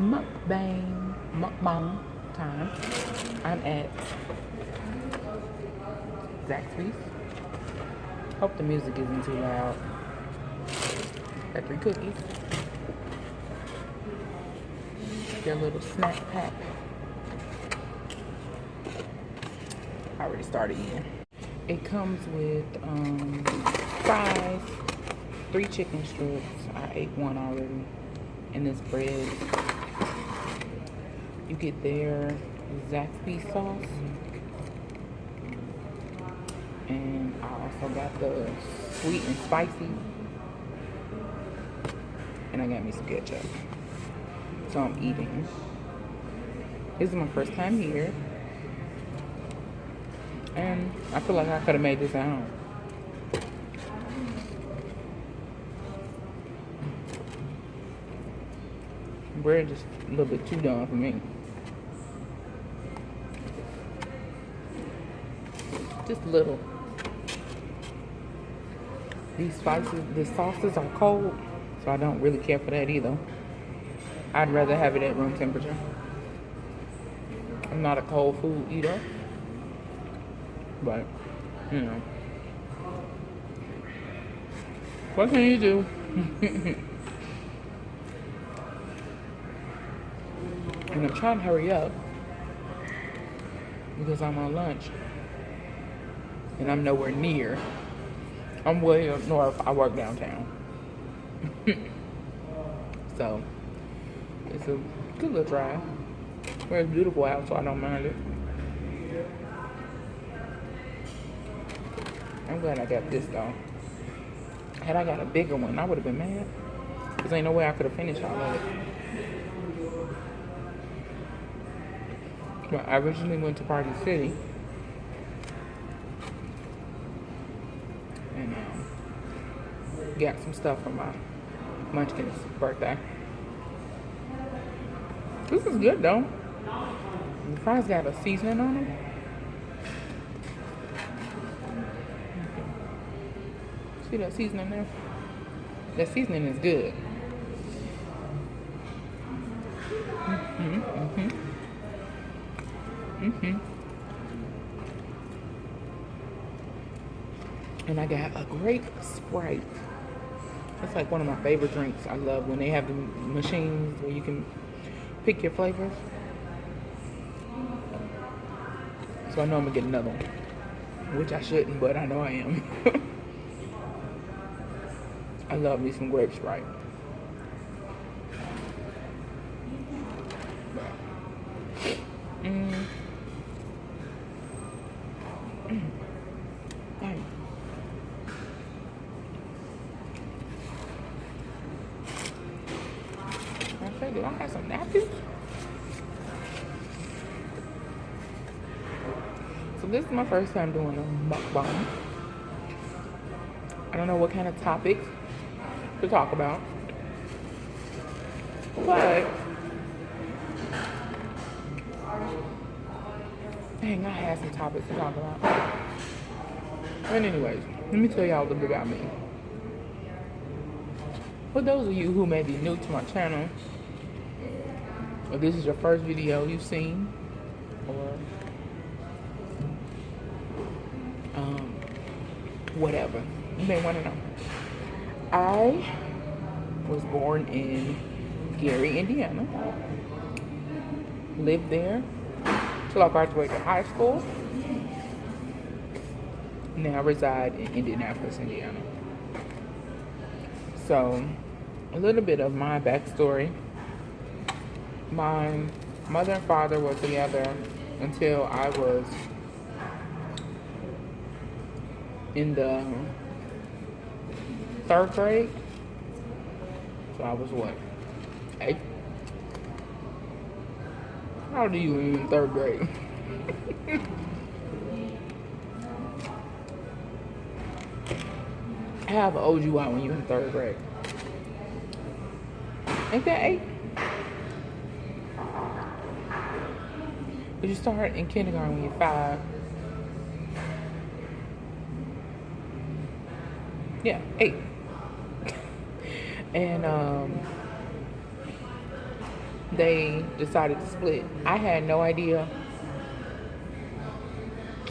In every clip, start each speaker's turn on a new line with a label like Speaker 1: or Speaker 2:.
Speaker 1: mukbang time. I'm at Zaxby's. Hope the music isn't too loud. Got 3 cookies. Their little snack pack. I already started eating. It comes with fries, 3 chicken strips. I ate 1 already. And this bread. You get their Zaxby sauce. And I also got the sweet and spicy. And I got me some ketchup. So I'm eating. This is my first time here. And I feel like I could have made this at home. Bread just a little bit too done for me. Just a little. These spices, the sauces are cold, so I don't really care for that either. I'd rather have it at room temperature. I'm not a cold food eater, but you know, what can you do? And I'm trying to hurry up because I'm on lunch and I'm nowhere near. I'm way up north. I work downtown. So it's a good little drive. Well, it's beautiful out, so I don't mind it. I'm glad I got this though. Had I got a bigger one, I would have been mad. Because ain't no way I could have finished all of it. But I originally went to Party City. And got some stuff for my munchkin's birthday. This is good though. The fries got a seasoning on them. See that seasoning there? That seasoning is good. And I got a grape Sprite. That's like one of my favorite drinks. I love when they have the machines where you can pick your flavors. So I know I'm gonna get another one, which I shouldn't, but I know I am. I love me some grape Sprite. Do I have some napkins? So this is my first time doing a mukbang. I don't know what kind of topics to talk about, but dang, I had some topics to talk about. But anyways, let me tell y'all a little bit about me. For those of you who may be new to my channel, or this is your first video you've seen, or whatever, you may want to know. I was born in Gary, Indiana. Lived there till I graduated high school. Now reside in Indianapolis, Indiana. So, a little bit of my backstory. My mother and father were together until I was in the 3rd grade. So I was what? 8? How old are you in 3rd grade? How old you are when you're in 3rd grade? Ain't that 8? But you start in kindergarten when you're 5. Yeah, 8. And they decided to split. I had no idea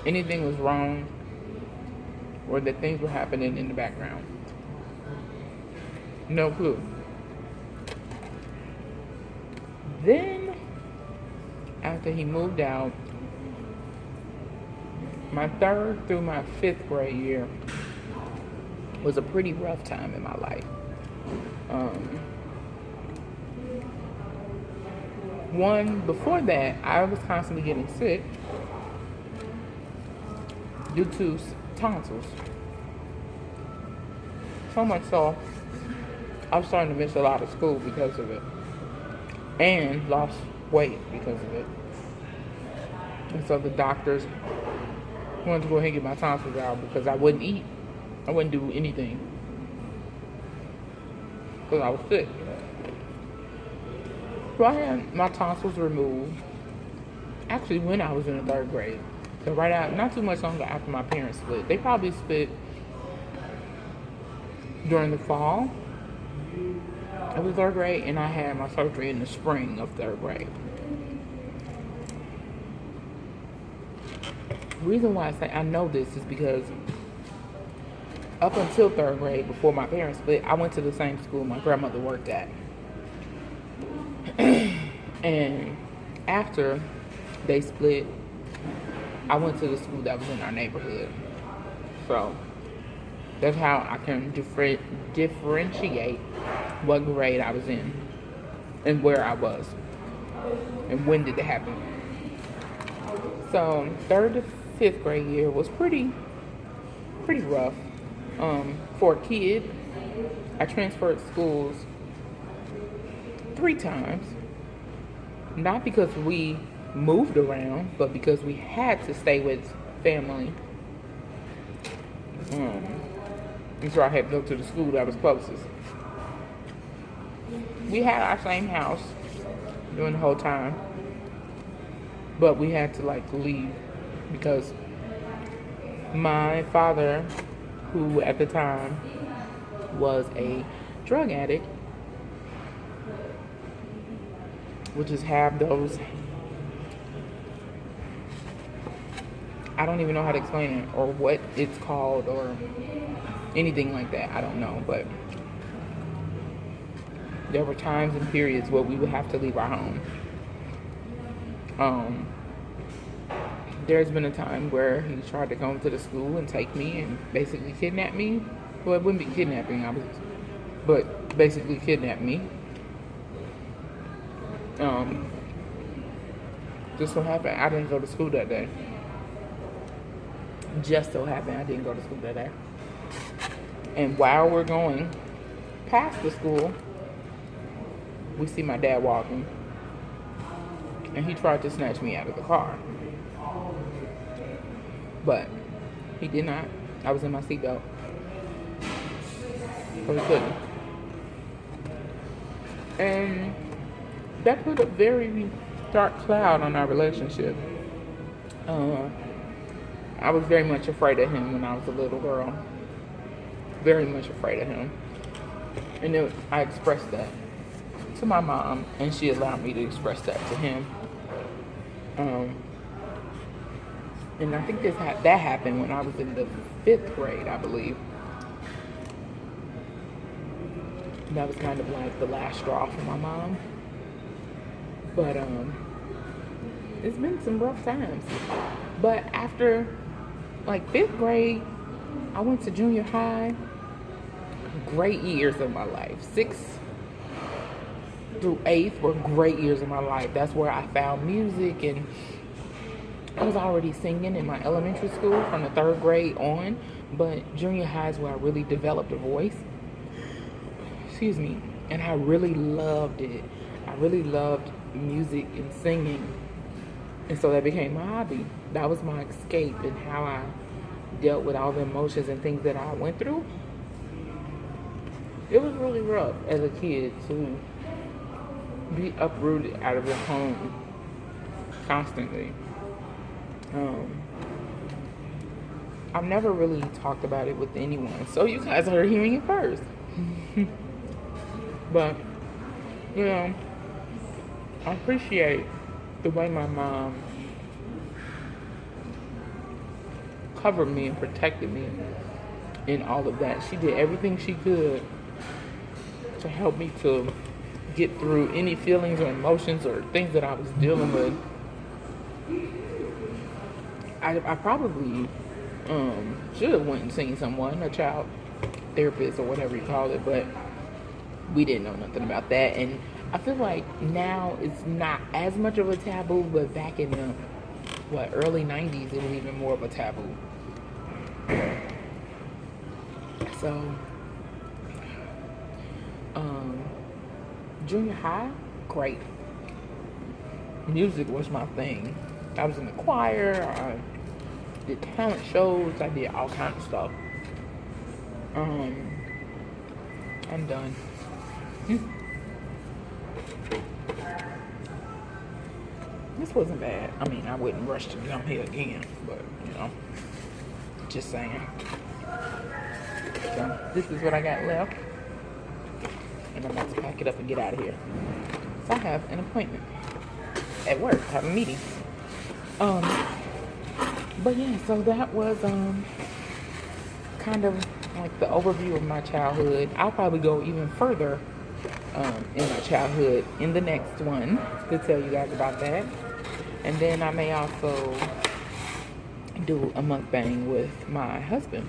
Speaker 1: anything was wrong or that things were happening in the background. No clue. Then, after he moved out, my 3rd through my 5th grade year was a pretty rough time in my life. Before that, I was constantly getting sick due to tonsils. So much so, I was starting to miss a lot of school because of it. And lost weight because of it. And so the doctors wanted to go ahead and get my tonsils out because I wouldn't eat. I wouldn't do anything. Because I was sick. So I had my tonsils removed. Actually, when I was in the 3rd grade. So right out, not too much longer after my parents split. They probably split during the fall of the 3rd grade, and I had my surgery in the spring of 3rd grade. The reason why I say I know this is because up until 3rd grade, before my parents split, I went to the same school my grandmother worked at. And after they split, I went to the school that was in our neighborhood. So that's how I can differentiate what grade I was in and where I was and when did it happen. So 3rd to 5th grade year was pretty rough. For a kid, I transferred schools 3 times. Not because we moved around, but because we had to stay with family. And so I had to go to the school that was closest. We had our same house during the whole time, but we had to leave because my father, who at the time was a drug addict, would just have those, I don't even know how to explain it or what it's called or anything like that. I don't know, but there were times and periods where we would have to leave our home. There's been a time where he tried to come to the school and take me and basically kidnap me. Well, it wouldn't be kidnapping, but basically kidnap me. Just so happened I didn't go to school that day. Just so happened I didn't go to school that day. And while we're going past the school, we see my dad walking. And he tried to snatch me out of the car. But he did not. I was in my seatbelt. So he couldn't. And that put a very dark cloud on our relationship. I was very much afraid of him when I was a little girl. Very much afraid of him. And I expressed that to my mom, and she allowed me to express that to him. And I think that happened when I was in the 5th grade, I believe. That was kind of like the last straw for my mom. But it's been some rough times. But after 5th grade, I went to junior high. Great years of my life. 6th through 8th were great years of my life. That's where I found music, and I was already singing in my elementary school from the 3rd grade on, but junior high is where I really developed a voice. Excuse me. And I really loved it. I really loved music and singing. And so that became my hobby. That was my escape and how I dealt with all the emotions and things that I went through. It was really rough as a kid to be uprooted out of your home constantly. I've never really talked about it with anyone, so you guys are hearing it first. But, I appreciate the way my mom covered me and protected me in all of that. She did everything she could to help me to get through any feelings or emotions or things that I was dealing with. I probably should have went and seen someone, a child therapist or whatever you call it, but we didn't know nothing about that. And I feel like now it's not as much of a taboo, but back in the early 90s, it was even more of a taboo. So junior high, great. Music was my thing. I was in the choir, I did talent shows, I did all kinds of stuff. I'm done. This wasn't bad. I mean, I wouldn't rush to come here again, but you know, just saying. So this is what I got left, and I'm about to pack it up and get out of here. So I have an appointment at work. I have a meeting. But yeah, so that was kind of like the overview of my childhood. I'll probably go even further in my childhood in the next one to tell you guys about that. And then I may also do a mukbang with my husband.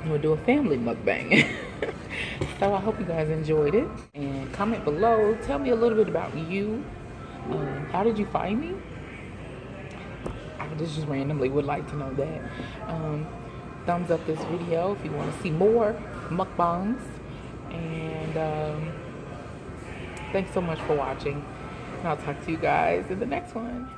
Speaker 1: We'll do a family mukbang. So I hope you guys enjoyed it. And comment below. Tell me a little bit about you. How did you find me? I just randomly would like to know that. Thumbs up this video if you want to see more mukbangs. And thanks so much for watching. And I'll talk to you guys in the next one.